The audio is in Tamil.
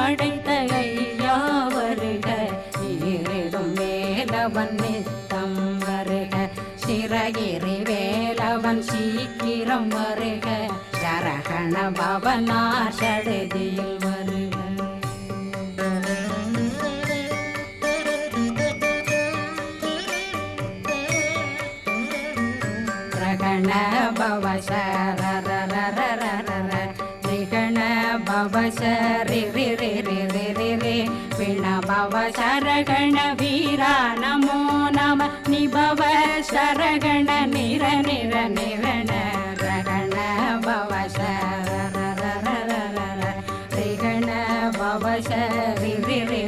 படைத்த ஐயா வருக, ஈரிடும் வேலவன் நித்தம் வருக, சிறகிரி வேலவன் சீக்கிரம் வருக, சரகண பவனார் சடுதியில் வருக. ரகண பவ சரரரரரர ரிகண பவ சரி ரி ரி ரி ரி ரி ரி விண பவ சரகண வீரா நமோ நம நிபவ சரகண நிர நிர நிரண ரகண பவ சரரரரர ரிகண பவ சரி ரி ரி